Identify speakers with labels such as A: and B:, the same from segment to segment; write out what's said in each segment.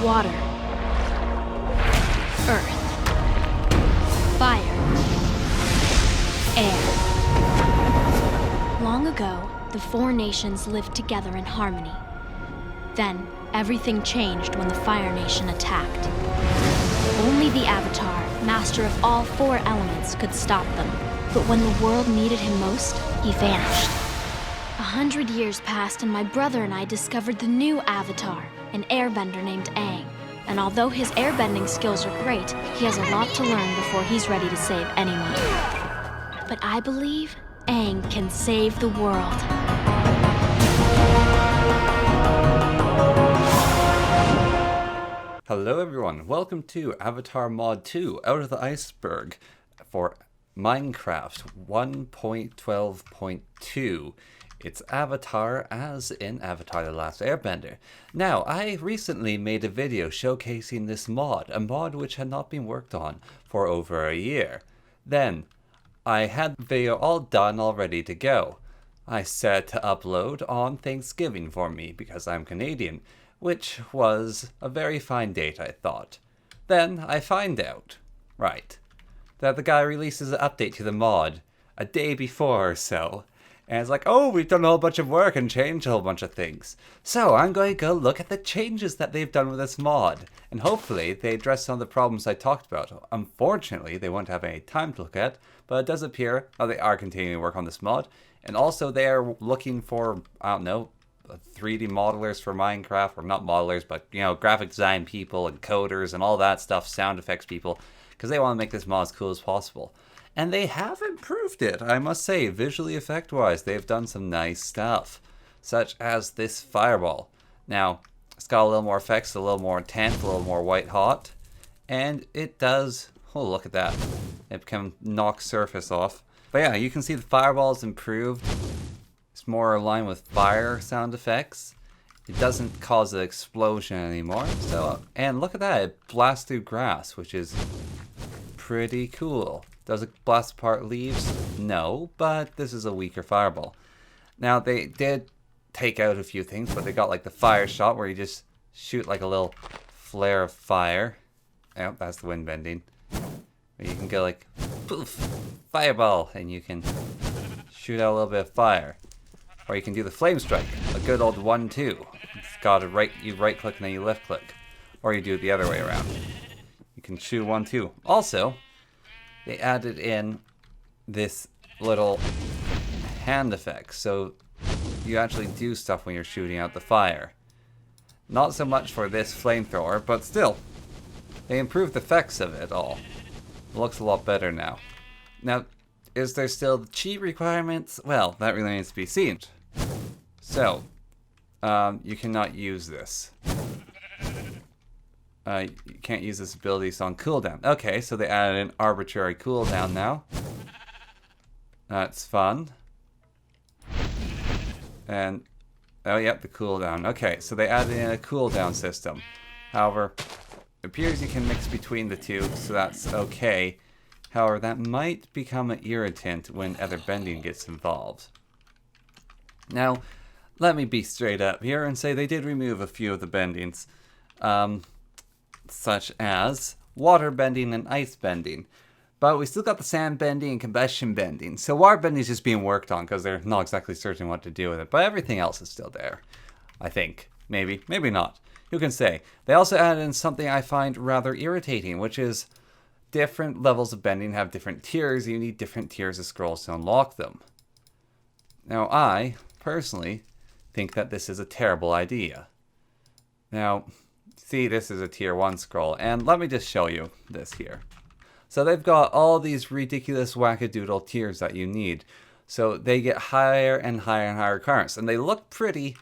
A: water, earth, fire, air. Long ago, the four nations lived together in harmony. Then, everything changed when the Fire Nation attacked. Only the Avatar, master of all four elements, could stop them. But when the world needed him most, he vanished. 100 years passed and my brother and I discovered the new Avatar, an airbender named Aang. And although his airbending skills are great, he has a lot to learn before he's ready to save anyone. But I believe Aang can save the world.
B: Hello everyone, welcome to Avatar Mod 2 Out of the Iceberg for Minecraft 1.12.2. It's Avatar as in Avatar The Last Airbender. Now, I recently made a video showcasing this mod, a mod which had not been worked on for over a year. Then, I had the video all done, all ready to go. I set to upload on Thanksgiving for me because I'm Canadian, which was a very fine date, I thought. Then I find out, that the guy releases an update to the mod a day before or so. And it's like, oh, we've done a whole bunch of work and changed a whole bunch of things. So I'm going to go look at the changes that they've done with this mod. And hopefully they address some of the problems I talked about. Unfortunately, they won't have any time to look at, but it does appear they are continuing to work on this mod. And also they are looking for, 3D modelers for Minecraft, or not modelers, but, graphic design people and coders and all that stuff, sound effects people, because they want to make this mod as cool as possible. And they have improved it, I must say, visually effect-wise. They've done some nice stuff, such as this fireball. Now, it's got a little more effects, a little more intense, a little more white-hot, and it does, oh, look at that. It can knock surface off. But yeah, you can see the fireball's improved. It's more aligned with fire sound effects. It doesn't cause an explosion anymore. So, and look at that, it blasts through grass, which is pretty cool. Does it blast apart leaves? No, but this is a weaker fireball. Now, they did take out a few things, but they got like the fire shot where you just shoot like a little flare of fire. Oh, that's the wind bending. Or you can go like, poof, fireball, and you can shoot out a little bit of fire. Or you can do the flame strike, a good old 1-2. It's got a you right click and then you left click. Or you do it the other way around. You can shoot 1-2. Also, they added in this little hand effect, so you actually do stuff when you're shooting out the fire. Not so much for this flamethrower, but still, they improved the effects of it all. It looks a lot better now. Now, is there still the cheat requirements? Well, that really needs to be seen. So, you cannot use this. You can't use this ability on cooldown. Okay, so they added an arbitrary cooldown now. That's fun. And, oh yep, the cooldown. Okay, so they added in a cooldown system. However, it appears you can mix between the two, so that's okay. However, that might become an irritant when Earthbending gets involved. Now, let me be straight up here and say they did remove a few of the bendings. Such as water bending and ice bending. But we still got the sand bending and combustion bending. So water bending is just being worked on because they're not exactly certain what to do with it. But everything else is still there, I think. Maybe, maybe not. Who can say? They also added in something I find rather irritating, which is different levels of bending have different tiers. You need different tiers of scrolls to unlock them. Now I, personally, think that this is a terrible idea. Now, see, this is a tier 1 scroll, and let me just show you this here. So they've got all these ridiculous wackadoodle tiers that you need. So they get higher and higher and higher requirements, and they look pretty,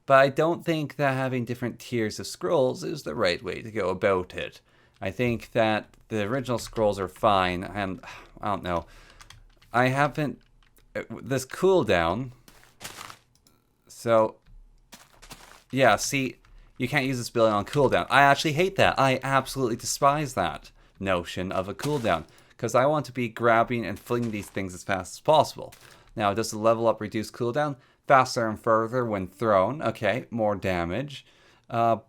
B: but I don't think that having different tiers of scrolls is the right way to go about it. I think that the original scrolls are fine, and I don't know. I haven't, this cooldown, so, yeah, see, you can't use this ability on cooldown. I actually hate that. I absolutely despise that notion of a cooldown, because I want to be grabbing and flinging these things as fast as possible. Now, does the level up reduce cooldown? Faster and further when thrown. Okay, more damage.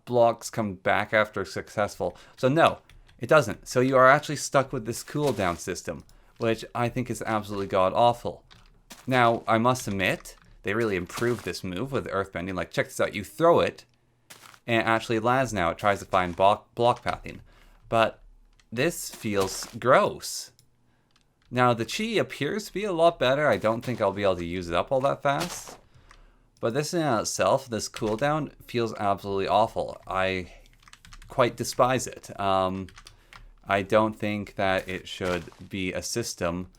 B: blocks come back after successful. So no, it doesn't. So you are actually stuck with this cooldown system, which I think is absolutely god-awful. Now, I must admit, they really improved this move with Earthbending. Like, check this out. You throw it, and it actually lands now. It tries to find block pathing. But this feels gross. Now, the chi appears to be a lot better. I don't think I'll be able to use it up all that fast. But this in itself, this cooldown, feels absolutely awful. I quite despise it. I don't think that it should be a system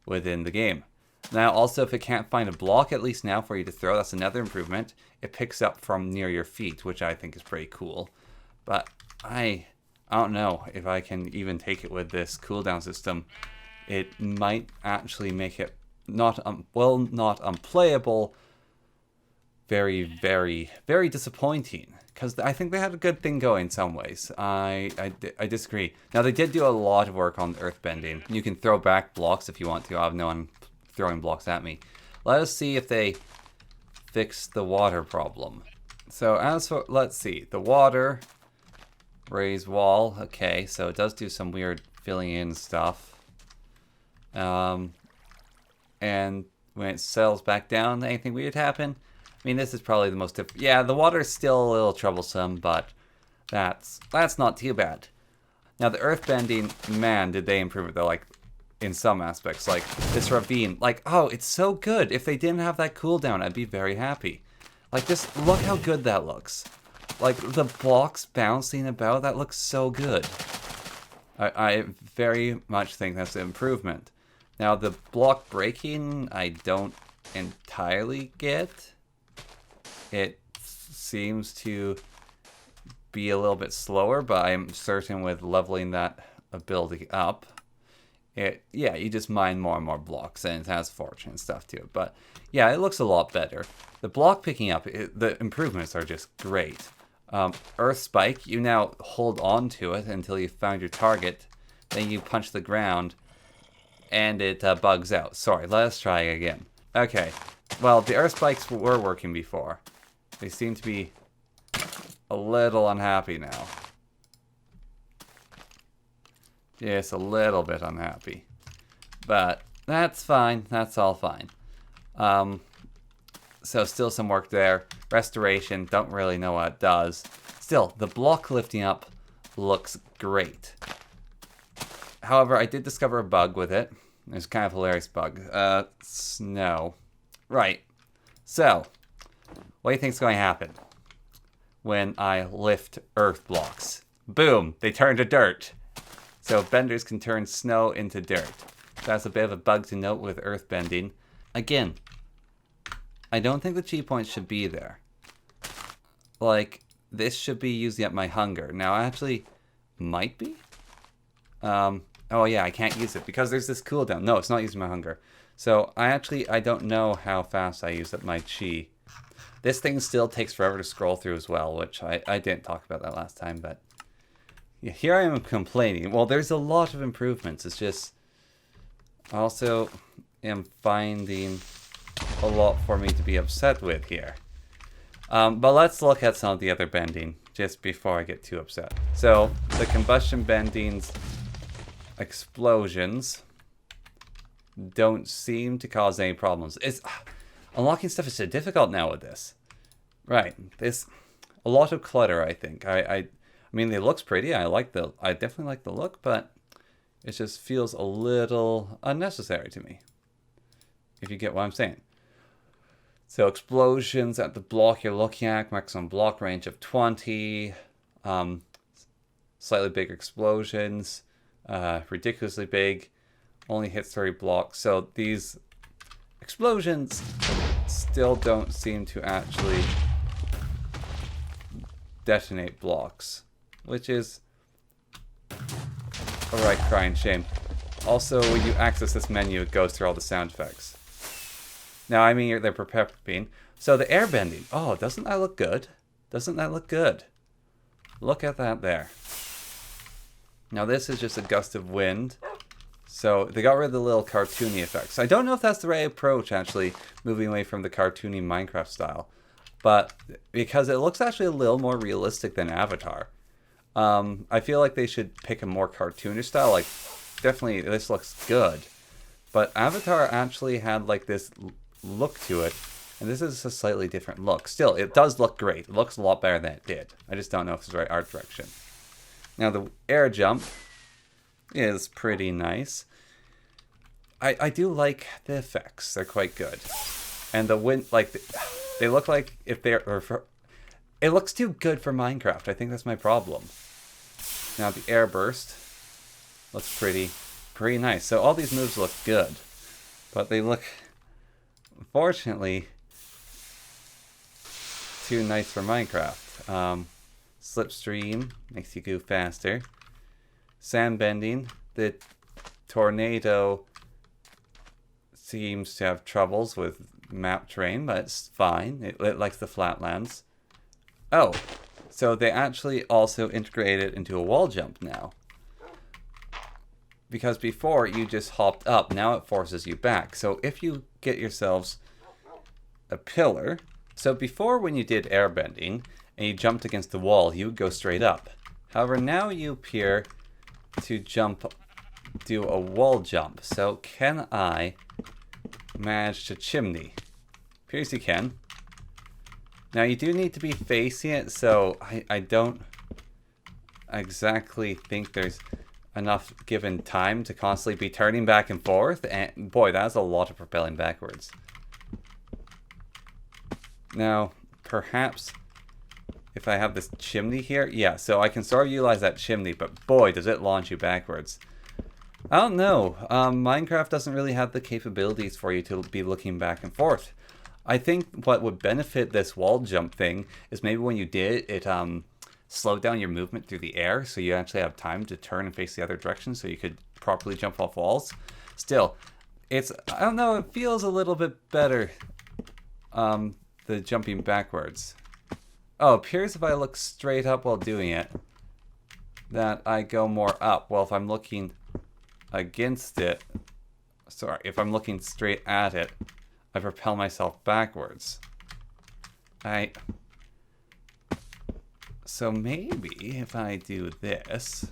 B: within the game. Now, also, if it can't find a block, at least now for you to throw, that's another improvement. It picks up from near your feet, which I think is pretty cool. But I don't know if I can even take it with this cooldown system. It might actually make it not unplayable. Very, very, very disappointing. Because I think they had a good thing going in some ways. I disagree. Now, they did do a lot of work on Earthbending. You can throw back blocks if you want to. I have no one throwing blocks at me. Let us see if they fix the water problem. So as for, let's see, the water, raise wall. Okay, so it does do some weird filling in stuff. And when it settles back down, anything weird happen? I mean, this is probably the most... Yeah, the water is still a little troublesome, but that's not too bad. Now, the Earthbending, man, did they improve it, though, like, in some aspects. Like, this ravine, like, oh, it's so good. If they didn't have that cooldown, I'd be very happy. Like, just look how good that looks. Like, the blocks bouncing about, that looks so good. I very much think that's an improvement. Now, the block breaking, I don't entirely get. It seems to be a little bit slower, but I'm certain with leveling that ability up, yeah, you just mine more and more blocks, and it has fortune and stuff to it. But yeah, it looks a lot better. The block picking up, the improvements are just great. Earth Spike, you now hold on to it until you found your target, then you punch the ground, and it bugs out. Sorry, let us try again. Okay, well, the Earth Spikes were working before. They seem to be a little unhappy now. Just a little bit unhappy. But that's fine. That's all fine. So still some work there. Restoration, don't really know what it does. Still, the block lifting up looks great. However, I did discover a bug with it. It's kind of a hilarious bug. Snow. Right. So, what do you think is going to happen when I lift earth blocks? Boom! They turn to dirt. So benders can turn snow into dirt. That's a bit of a bug to note with Earthbending. Again, I don't think the chi points should be there. Like, this should be using up my hunger. Now, actually, might be? Oh yeah, I can't use it because there's this cooldown. No, it's not using my hunger. So, I don't know how fast I use up my chi. This thing still takes forever to scroll through as well, which I didn't talk about that last time, but... Yeah, here I am complaining. Well, there's a lot of improvements. It's just... I also am finding a lot for me to be upset with here. But let's look at some of the other bending, just before I get too upset. So, the combustion bending's explosions don't seem to cause any problems. Unlocking stuff is so difficult now with this. Right, there's a lot of clutter, I think. I mean, it looks pretty. I definitely like the look, but it just feels a little unnecessary to me, if you get what I'm saying. So explosions at the block you're looking at, maximum block range of 20, slightly bigger explosions, ridiculously big, only hits 30 blocks. So these explosions still don't seem to actually detonate blocks, which is a right crying shame. Also, when you access this menu, it goes through all the sound effects. Now, I mean, they're prepping. So the airbending. Oh, doesn't that look good? Doesn't that look good? Look at that there. Now, this is just a gust of wind. So they got rid of the little cartoony effects. I don't know if that's the right approach, actually, moving away from the cartoony Minecraft style. but because it looks actually a little more realistic than Avatar. I feel like they should pick a more cartoonish style. Like, definitely this looks good, but Avatar actually had like this look to it, and this is a slightly different look. Still, it does look great. It looks a lot better than it did. I just don't know if it's the right art direction. Now the air jump is pretty nice. I do like the effects. They're quite good. And the wind, like, they look like if they're, it looks too good for Minecraft. I think that's my problem. Now the air burst looks pretty nice. So all these moves look good, but they look, unfortunately, too nice for Minecraft. Slipstream makes you go faster. Sand bending, the tornado seems to have troubles with map terrain, but it's fine. It likes the flatlands. Oh, so they actually also integrated into a wall jump now. Because before you just hopped up, now it forces you back. So if you get yourselves a pillar, so before when you did airbending and you jumped against the wall, you would go straight up. However, now you appear to do a wall jump. So can I manage to chimney? Appears you can. Now you do need to be facing it, so I don't exactly think there's enough given time to constantly be turning back and forth, and boy, that's a lot of propelling backwards. Now, perhaps if I have this chimney here, yeah, so I can sort of utilize that chimney, but boy, does it launch you backwards. I don't know, Minecraft doesn't really have the capabilities for you to be looking back and forth. I think what would benefit this wall jump thing is maybe when you did it, slowed down your movement through the air, so you actually have time to turn and face the other direction, so you could properly jump off walls. Still, it's, I don't know, it feels a little bit better, the jumping backwards. Oh, it appears if I look straight up while doing it, that I go more up. Well, if I'm looking against it, sorry, if I'm looking straight at it, I propel myself backwards. So maybe if I do this.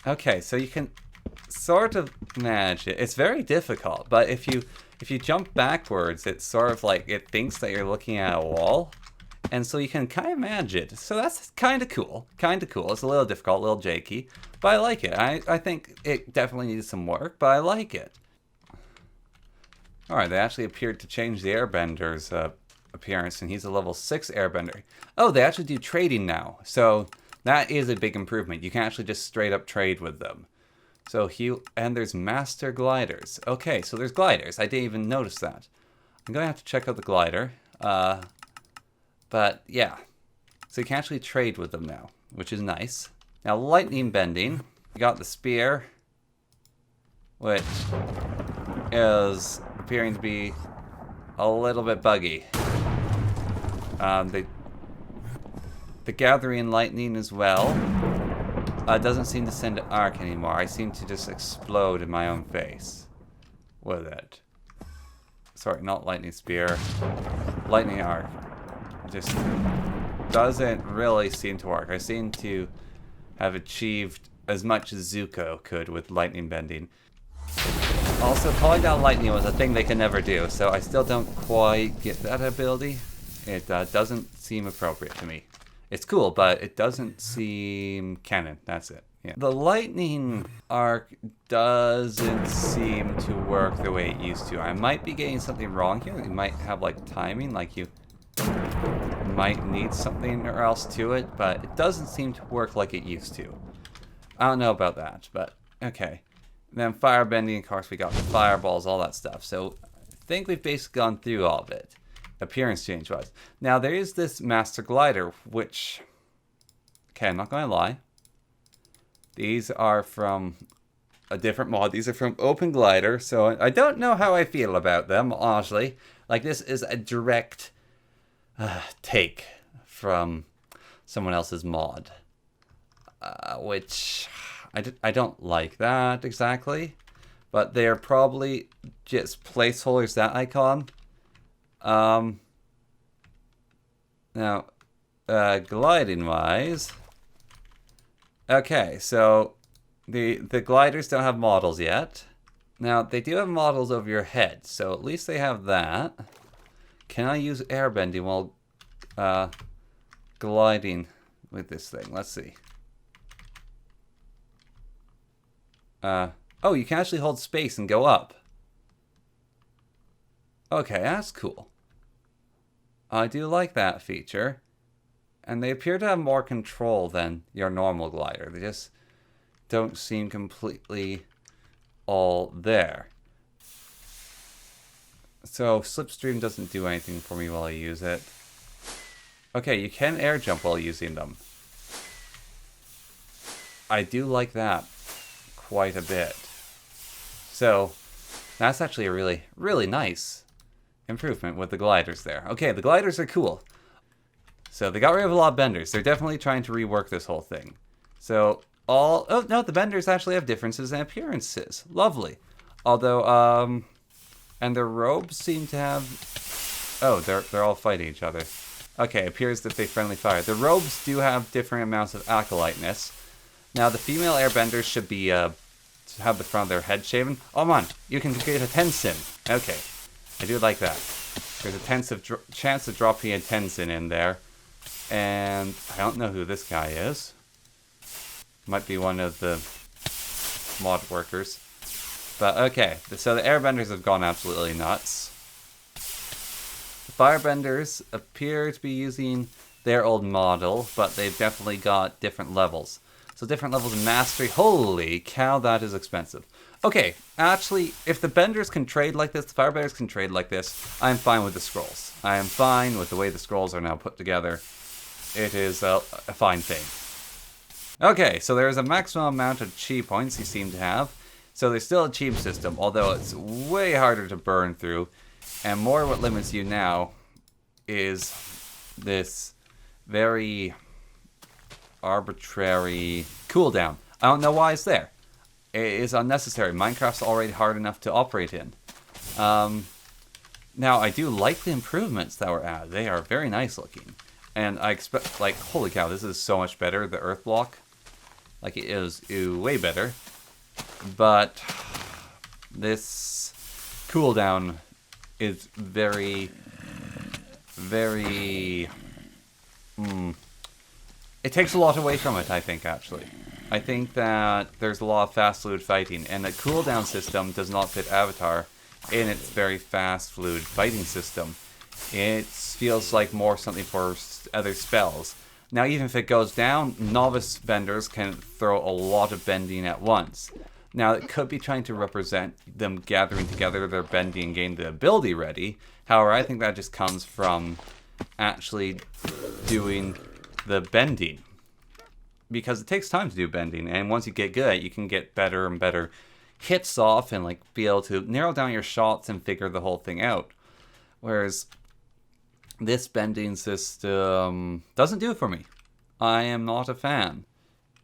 B: Okay, so you can sort of manage it. It's very difficult, but if you jump backwards, it's sort of like it thinks that you're looking at a wall. And so you can kind of manage it. So that's kind of cool. Kind of cool. It's a little difficult, a little janky, but I like it. I think it definitely needs some work, but I like it. Alright, they actually appeared to change the Airbender's appearance, and he's a level 6 Airbender. Oh, they actually do trading now. So that is a big improvement. You can actually just straight up trade with them. So and there's Master Gliders. Okay, so there's gliders. I didn't even notice that. I'm going to have to check out the glider. But yeah, so you can actually trade with them now, which is nice. Now, lightning bending. We got the spear, which is appearing to be a little bit buggy. The gathering lightning as well doesn't seem to send an arc anymore. I seem to just explode in my own face with it. Sorry, not lightning spear. Lightning arc. Just doesn't really seem to work. I seem to have achieved as much as Zuko could with lightning bending. Also, calling down lightning was a thing they could never do, so I still don't quite get that ability. It doesn't seem appropriate to me. It's cool, but it doesn't seem canon. That's it. Yeah. The lightning arc doesn't seem to work the way it used to. I might be getting something wrong here. It might have like timing, like you might need something or else to it, but it doesn't seem to work like it used to. I don't know about that, but okay. And then firebending, of course, we got the fireballs, all that stuff. So I think we've basically gone through all of it, appearance change-wise. Now there is this Master Glider, which, okay, I'm not going to lie. These are from a different mod. These are from Open Glider, so I don't know how I feel about them, honestly. Like, this is a direct take from someone else's mod, which I don't like that exactly, but they're probably just placeholders, that icon, Now, gliding-wise... Okay, so the gliders don't have models yet. Now, they do have models over your head, so at least they have that. Can I use airbending while gliding with this thing? Let's see. Oh, you can actually hold space and go up. Okay, that's cool. I do like that feature. And they appear to have more control than your normal glider. They just don't seem completely all there. So slipstream doesn't do anything for me while I use it. Okay, you can air jump while using them. I do like that quite a bit. So that's actually a really, really nice improvement with the gliders there. Okay, the gliders are cool. So they got rid of a lot of benders. They're definitely trying to rework this whole thing. So oh no, the benders actually have differences in appearances. Lovely. Although, and their robes seem to have, oh, they're all fighting each other. Okay, appears that they friendly fire. The robes do have different amounts of acolyteness. Now the female airbenders should be, have the front of their head shaven. Oh man, you can get a Tenzin. Okay, I do like that. There's a chance of dropping a Tenzin in there. And I don't know who this guy is. Might be one of the mod workers. But okay, so the airbenders have gone absolutely nuts. The firebenders appear to be using their old model, but they've definitely got different levels. So different levels of mastery. Holy cow, that is expensive. Okay, actually, if the benders can trade like this, the firebenders can trade like this, I'm fine with the scrolls. I am fine with the way the scrolls are now put together. It is a fine thing. Okay, so there's a maximum amount of chi points you seem to have. So there's still a chi system, although it's way harder to burn through. And more what limits you now is this very arbitrary cooldown. I don't know why it's there. It is unnecessary. Minecraft's already hard enough to operate in. Now, I do like the improvements that were added. They are very nice looking. And I expect, like, holy cow, this is so much better, the earth block. Like, it is way better. But this cooldown is very, very... It takes a lot away from it, I think, actually. I think that there's a lot of fast, fluid fighting, and the cooldown system does not fit Avatar in its very fast, fluid fighting system. It feels like more something for other spells. Now, even if it goes down, novice benders can throw a lot of bending at once. Now, it could be trying to represent them gathering together their bending and getting the ability ready. However, I think that just comes from actually doing the bending. Because it takes time to do bending, and once you get good at it, you can get better and better hits off and like be able to narrow down your shots and figure the whole thing out. Whereas this bending system doesn't do it for me. I am not a fan.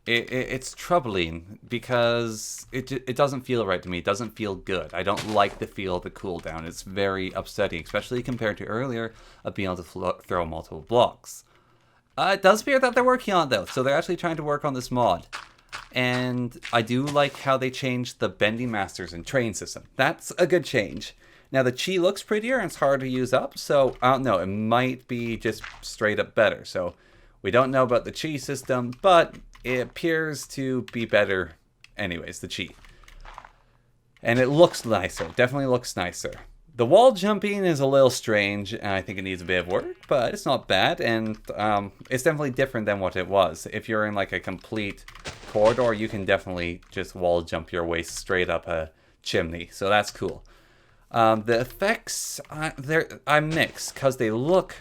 B: It's troubling because it doesn't feel right to me. It doesn't feel good. I don't like the feel of the cooldown. It's very upsetting, especially compared to earlier of being able to throw multiple blocks. It does appear that they're working on it though, so they're actually trying to work on this mod. And I do like how they changed the bending masters and train system. That's a good change. Now the chi looks prettier and it's hard to use up, so I don't know, it might be just straight up better. So we don't know about the chi system, but it appears to be better anyways, the chi. And it looks nicer, definitely looks nicer. The wall jumping is a little strange, and I think it needs a bit of work, but it's not bad, and it's definitely different than what it was. If you're in like a complete corridor, you can definitely just wall jump your way straight up a chimney, so that's cool. The effects, I'm mixed, because they look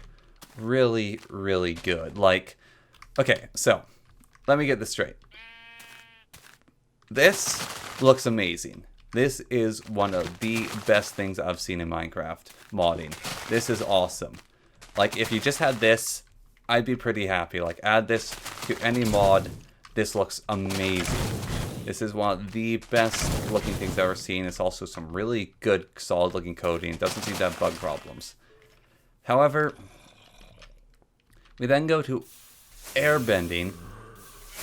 B: really, really good. Like, okay, so, let me get this straight. This looks amazing. This is one of the best things I've seen in Minecraft modding. This is awesome. Like, if you just had this, I'd be pretty happy. Like, add this to any mod. This looks amazing. This is one of the best looking things I've ever seen. It's also some really good, solid looking coding. It doesn't seem to have bug problems. However, we then go to Airbending,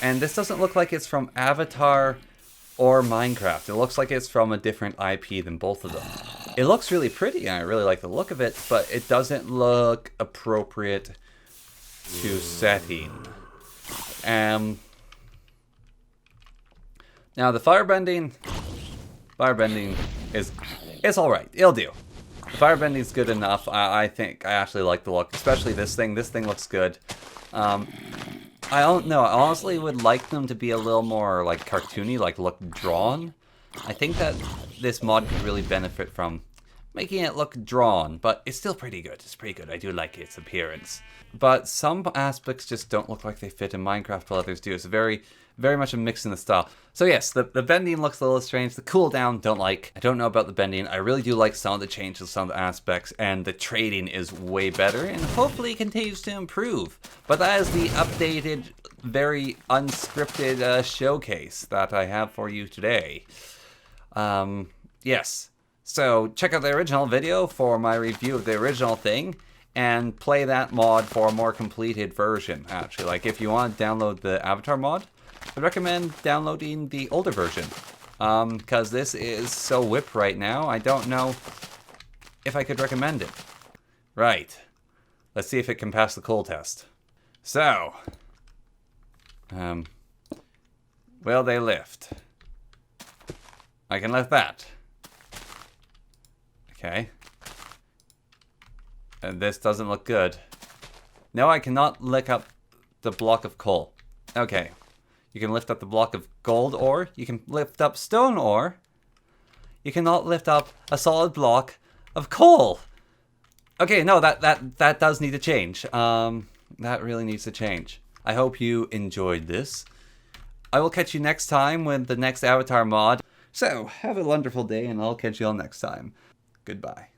B: and this doesn't look like it's from Avatar or Minecraft. It looks like it's from a different IP than both of them. It looks really pretty, and I really like the look of it, but it doesn't look appropriate to setting. Now the firebending is, it's alright. It'll do. The firebending is good enough. I think I actually like the look, especially this thing. This thing looks good. I don't know. I honestly would like them to be a little more like cartoony, like look drawn. I think that this mod could really benefit from making it look drawn, but it's still pretty good. It's pretty good. I do like its appearance. But some aspects just don't look like they fit in Minecraft while others do. It's very much a mix in the style. So yes, the bending looks a little strange. The cooldown, don't like. I don't know about the bending. I really do like some of the changes, some of the aspects, and the trading is way better, and hopefully continues to improve. But that is the updated, very unscripted showcase that I have for you today. Yes. So check out the original video for my review of the original thing, and play that mod for a more completed version, actually. Like, if you want to download the Avatar mod, I'd recommend downloading the older version. Because this is so whip right now, I don't know if I could recommend it. Right. Let's see if it can pass the cool test. So. Will they lift? I can lift that. Okay. And this doesn't look good. No, I cannot lick up the block of coal. Okay. You can lift up the block of gold ore. You can lift up stone ore. You cannot lift up a solid block of coal. Okay, no, that does need to change. That really needs to change. I hope you enjoyed this. I will catch you next time with the next Avatar mod. So, have a wonderful day, and I'll catch you all next time. Goodbye.